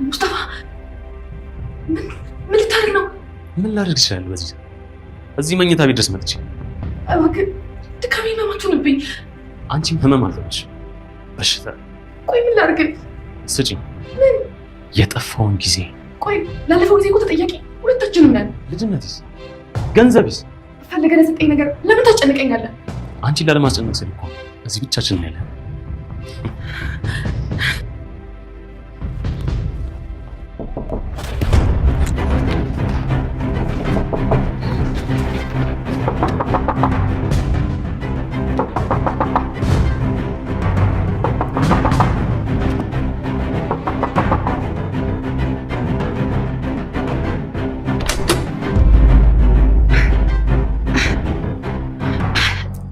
ሙስጠፋ ምን ልታደርግ ነው? ምን ላደርግ እችላለሁ? እዚህ መኝታ ቤት ድረስ መጥቼ እባክህ ድካሜ ህመም ሆነብኝ። አንቺም ህመም አለብሽ በሽታ። ቆይ ምን ላድርግ? ስጪኝ ምን? የጠፋውን ጊዜ። ቆይ ላለፈው ጊዜ እኮ ተጠያቂ ሁለታችንም ነን። ልጅነትስ ገንዘብስ ፈልገህ ለሰጠኝ ነገር ለምን ታስጨንቀኛለህ? አንቺን ላለማስጨነቅ ስል እኮ እዚህ ብቻችንን ያለን።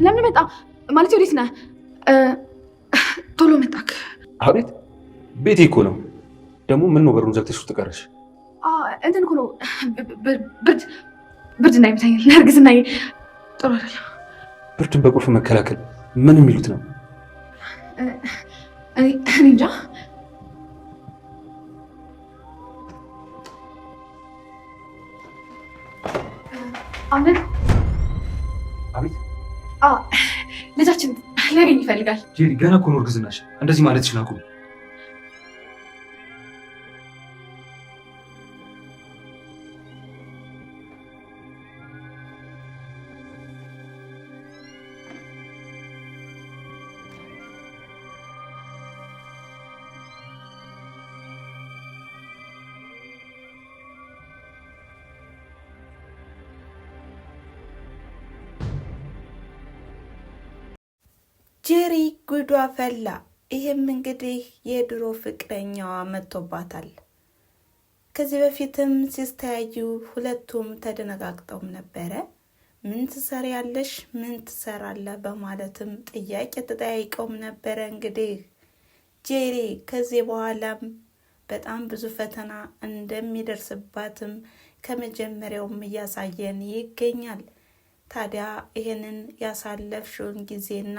ለምን መጣ ማለት ወዴት ነህ? ቶሎ መጣክ? አቤት ቤቴ እኮ ነው። ደግሞ ምን ነው በሩን ዘግተሽ ውስጥ ቀረሽ? እንትን እኮ ነው ብርድ እንዳይመታኝ ለእርግዝናዬ ጥሩ አይደለም። ብርድን በቁልፍ መከላከል ምን የሚሉት ነው? እኔ እንጃ። አሜን። አቤት ልጃችን ሊያገኝ ይፈልጋል። ጄሪ ገና እኮ ነው እርግዝናሽ። እንደዚህ ማለት ይችላል። ጄሪ ጉዷ ፈላ። ይህም እንግዲህ የድሮ ፍቅረኛዋ መጥቶባታል። ከዚህ በፊትም ሲስተያዩ ሁለቱም ተደነጋግጠውም ነበረ። ምን ትሰሪያለሽ? ምን ትሰራለህ? በማለትም ጥያቄ ተጠያይቀውም ነበረ። እንግዲህ ጄሪ ከዚህ በኋላም በጣም ብዙ ፈተና እንደሚደርስባትም ከመጀመሪያውም እያሳየን ይገኛል። ታዲያ ይህንን ያሳለፍሽውን ጊዜና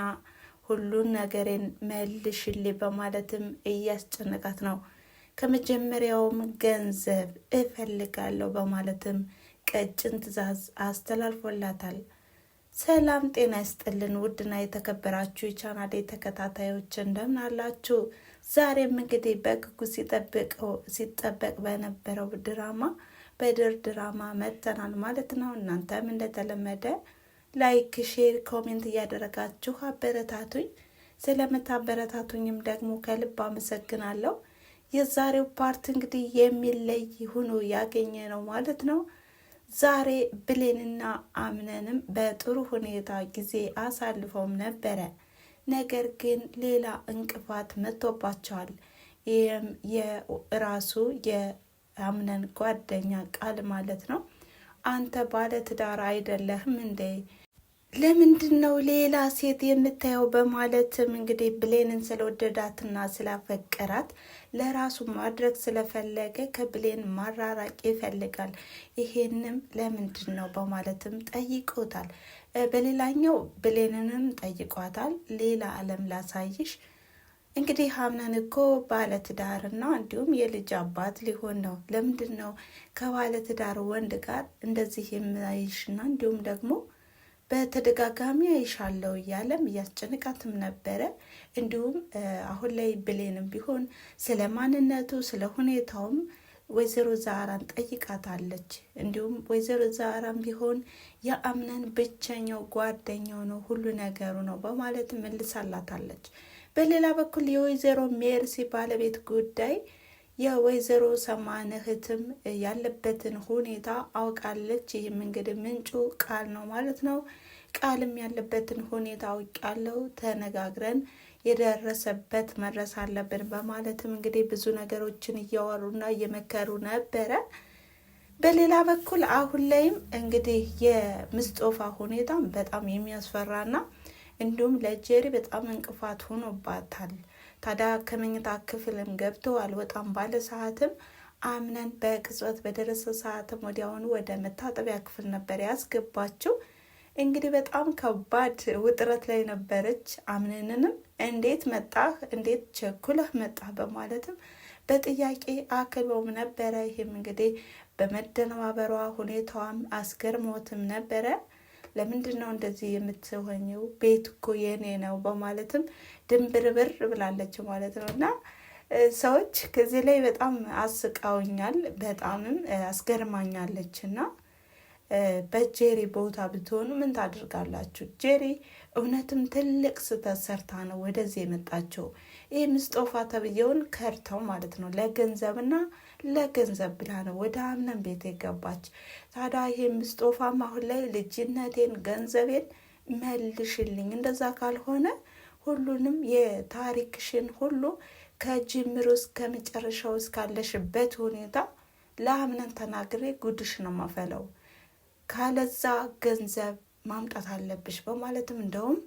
ሁሉን ነገሬን መልሽልኝ በማለትም እያስጨነቃት ነው። ከመጀመሪያውም ገንዘብ እፈልጋለሁ በማለትም ቀጭን ትዕዛዝ አስተላልፎላታል። ሰላም ጤና ይስጥልን ውድና የተከበራችሁ የቻናሌ ተከታታዮች እንደምን አላችሁ? ዛሬም እንግዲህ በጉጉት ሲጠበቅ በነበረው በድር ድራማ መጥተናል ማለት ነው። እናንተም እንደተለመደ ላይክ፣ ሼር፣ ኮሜንት እያደረጋችሁ አበረታቱኝ። ስለምታበረታቱኝም ደግሞ ከልብ አመሰግናለሁ። የዛሬው ፓርት እንግዲህ የሚለይ ሆኖ ያገኘ ነው ማለት ነው። ዛሬ ብሌንና አምነንም በጥሩ ሁኔታ ጊዜ አሳልፈውም ነበረ። ነገር ግን ሌላ እንቅፋት መጥቶባቸዋል። ይህም የራሱ የአምነን ጓደኛ ቃል ማለት ነው። አንተ ባለ ትዳር አይደለህም እንዴ? ለምንድን ነው ሌላ ሴት የምታየው? በማለትም እንግዲህ ብሌንን ስለወደዳትና ስላፈቀራት ለራሱ ማድረግ ስለፈለገ ከብሌን ማራራቅ ይፈልጋል። ይሄንም ለምንድን ነው በማለትም ጠይቆታል። በሌላኛው ብሌንንም ጠይቋታል። ሌላ ዓለም ላሳይሽ እንግዲህ አምነን እኮ ባለትዳርና እንዲሁም የልጅ አባት ሊሆን ነው። ለምንድን ነው ከባለትዳር ወንድ ጋር እንደዚህ የማይሽና እንዲሁም ደግሞ በተደጋጋሚ አይሻለው እያለም እያስጨንቃትም ነበረ። እንዲሁም አሁን ላይ ብሌንም ቢሆን ስለ ማንነቱ ስለ ሁኔታውም ወይዘሮ ዛራን ጠይቃታለች። እንዲሁም ወይዘሮ ዛራን ቢሆን የአምነን ብቸኛው ጓደኛው ነው፣ ሁሉ ነገሩ ነው በማለት መልሳላታለች። በሌላ በኩል የወይዘሮ ሜርሲ ባለቤት ጉዳይ የወይዘሮ ሰማን እህትም ያለበትን ሁኔታ አውቃለች። ይህም እንግዲህ ምንጩ ቃል ነው ማለት ነው። ቃልም ያለበትን ሁኔታ አውቃለሁ፣ ተነጋግረን የደረሰበት መድረስ አለብን በማለትም እንግዲህ ብዙ ነገሮችን እያወሩና እየመከሩ ነበረ። በሌላ በኩል አሁን ላይም እንግዲህ የምስጦፋ ሁኔታ በጣም የሚያስፈራና እንዲሁም ለጄሪ በጣም እንቅፋት ሆኖባታል። ታዲያ ከመኝታ ክፍልም ገብቶ አልወጣም ባለ ሰዓትም አምነን በቅጽበት በደረሰ ሰዓትም ወዲያውኑ ወደ መታጠቢያ ክፍል ነበር ያስገባችው። እንግዲህ በጣም ከባድ ውጥረት ላይ ነበረች። አምነንንም እንዴት መጣህ፣ እንዴት ቸኩለህ መጣህ በማለትም በጥያቄ አክለውም ነበረ። ይህም እንግዲህ በመደነባበሯ ሁኔታዋም አስገርሞትም ነበረ። ለምንድን ነው እንደዚህ የምትሆኝው? ቤት እኮ የኔ ነው በማለትም ድንብርብር ብላለች ማለት ነው። እና ሰዎች ከዚህ ላይ በጣም አስቃውኛል፣ በጣምም አስገርማኛለች። እና በጄሪ ቦታ ብትሆኑ ምን ታደርጋላችሁ? ጄሪ እውነትም ትልቅ ስህተት ሰርታ ነው ወደዚህ የመጣቸው። ይህ ምስጦፋ ተብዬውን ከርተው ማለት ነው ለገንዘብና ለገንዘብ ብላ ነው ወደ አምነን ቤት የገባች። ታዲያ ይሄ ምስጦፋም አሁን ላይ ልጅነቴን፣ ገንዘቤን መልሽልኝ፣ እንደዛ ካልሆነ ሁሉንም የታሪክሽን ሁሉ ከጅምሩ እስከ መጨረሻው እስካለሽበት ሁኔታ ለአምነን ተናግሬ ጉድሽ ነው ማፈለው፣ ካለዛ ገንዘብ ማምጣት አለብሽ በማለትም እንደውም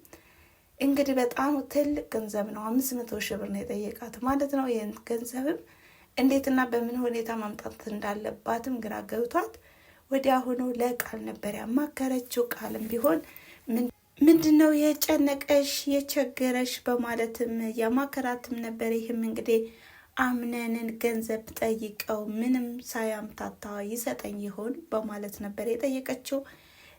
እንግዲህ በጣም ትልቅ ገንዘብ ነው፣ 500 ሺህ ብር ነው የጠየቃት ማለት ነው። ይህን ገንዘብም እንዴትና በምን ሁኔታ ማምጣት እንዳለባትም ግራ ገብቷት ወዲያውኑ ለቃል ነበር ያማከረችው። ቃልም ቢሆን ምንድን ነው የጨነቀሽ የቸገረሽ በማለትም ያማከራትም ነበር። ይህም እንግዲህ አምነንን ገንዘብ ጠይቀው ምንም ሳያምታታ ይሰጠኝ ይሆን በማለት ነበር የጠየቀችው።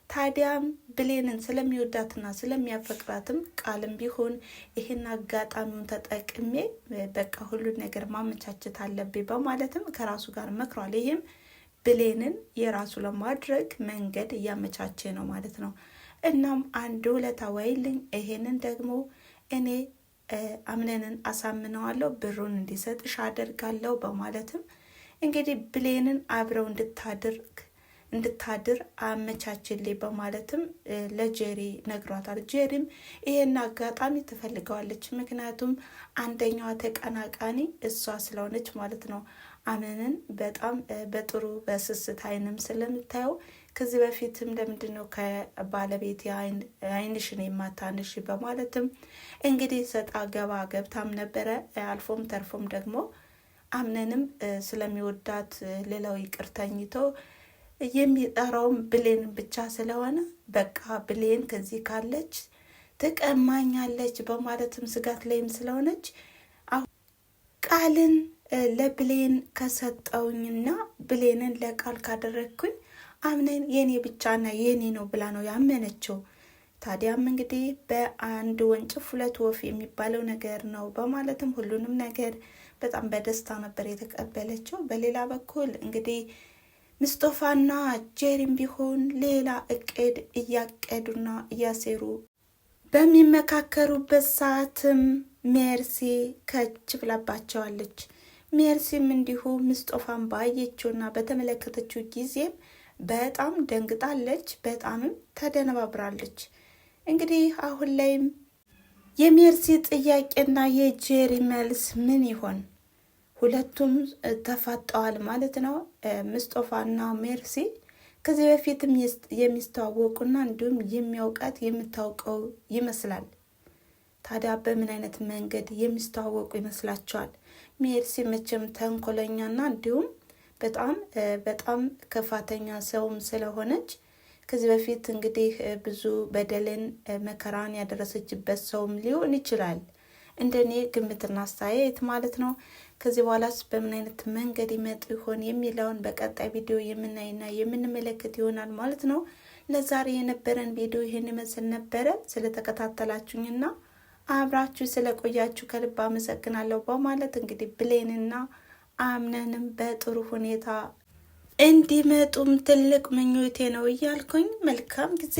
ታዲያም ብሌንን ስለሚወዳትና ስለሚያፈቅራትም ቃልም ቢሆን ይህን አጋጣሚውን ተጠቅሜ በቃ ሁሉን ነገር ማመቻቸት አለብኝ በማለትም ከራሱ ጋር መክሯል። ይህም ብሌንን የራሱ ለማድረግ መንገድ እያመቻቸ ነው ማለት ነው። እናም አንድ ውለታ ዋይልኝ፣ ይሄንን ደግሞ እኔ አምነንን አሳምነዋለሁ፣ ብሩን እንዲሰጥሽ አደርጋለሁ በማለትም እንግዲህ ብሌንን አብረው እንድታድር አመቻችልኝ በማለትም ለጄሪ ነግሯታል። ጄሪም ይሄን አጋጣሚ ትፈልገዋለች። ምክንያቱም አንደኛዋ ተቀናቃኒ እሷ ስለሆነች ማለት ነው። አምነንን በጣም በጥሩ በስስት አይንም ስለምታየው ከዚህ በፊትም ለምንድን ነው ከባለቤት አይንሽን የማታንሽ በማለትም እንግዲህ ሰጣ ገባ ገብታም ነበረ። አልፎም ተርፎም ደግሞ አምነንም ስለሚወዳት ሌላው ይቅር ተኝቶ የሚጠራውም ብሌን ብቻ ስለሆነ በቃ ብሌን ከዚህ ካለች ትቀማኛለች በማለትም ስጋት ላይም ስለሆነች ቃልን ለብሌን ከሰጠውኝና ብሌንን ለቃል ካደረግኩኝ አምነን የኔ ብቻና የኔ ነው ብላ ነው ያመነችው። ታዲያም እንግዲህ በአንድ ወንጭፍ ሁለት ወፍ የሚባለው ነገር ነው በማለትም ሁሉንም ነገር በጣም በደስታ ነበር የተቀበለችው። በሌላ በኩል እንግዲህ ምስጦፋና ጄሪም ቢሆን ሌላ እቅድ እያቀዱና እያሴሩ በሚመካከሩበት ሰዓትም ሜርሲ ከች ብላባቸዋለች። ሜርሲም እንዲሁ ምስጦፋን ባየችውና በተመለከተችው ጊዜም በጣም ደንግጣለች፣ በጣምም ተደነባብራለች። እንግዲህ አሁን ላይም የሜርሲ ጥያቄና የጄሪ መልስ ምን ይሆን? ሁለቱም ተፋጠዋል ማለት ነው። ምስጦፋና ሜርሲ ከዚህ በፊትም የሚስተዋወቁና እንዲሁም የሚያውቃት የምታውቀው ይመስላል። ታዲያ በምን አይነት መንገድ የሚስተዋወቁ ይመስላችኋል? ሜርሲ መቼም ተንኮለኛና እንዲሁም በጣም ክፋተኛ ሰውም ስለሆነች ከዚህ በፊት እንግዲህ ብዙ በደልን መከራን ያደረሰችበት ሰውም ሊሆን ይችላል፣ እንደኔ ግምትና አስተያየት ማለት ነው። ከዚህ በኋላስ በምን አይነት መንገድ ይመጡ ይሆን የሚለውን በቀጣይ ቪዲዮ የምናይና የምንመለከት ይሆናል ማለት ነው። ለዛሬ የነበረን ቪዲዮ ይሄን ይመስል ነበረ። ስለተከታተላችሁኝና አብራችሁ ስለቆያችሁ ከልብ አመሰግናለሁ በማለት እንግዲህ ብሌንና አምነንም በጥሩ ሁኔታ እንዲመጡም ትልቅ ምኞቴ ነው እያልኩኝ መልካም ጊዜ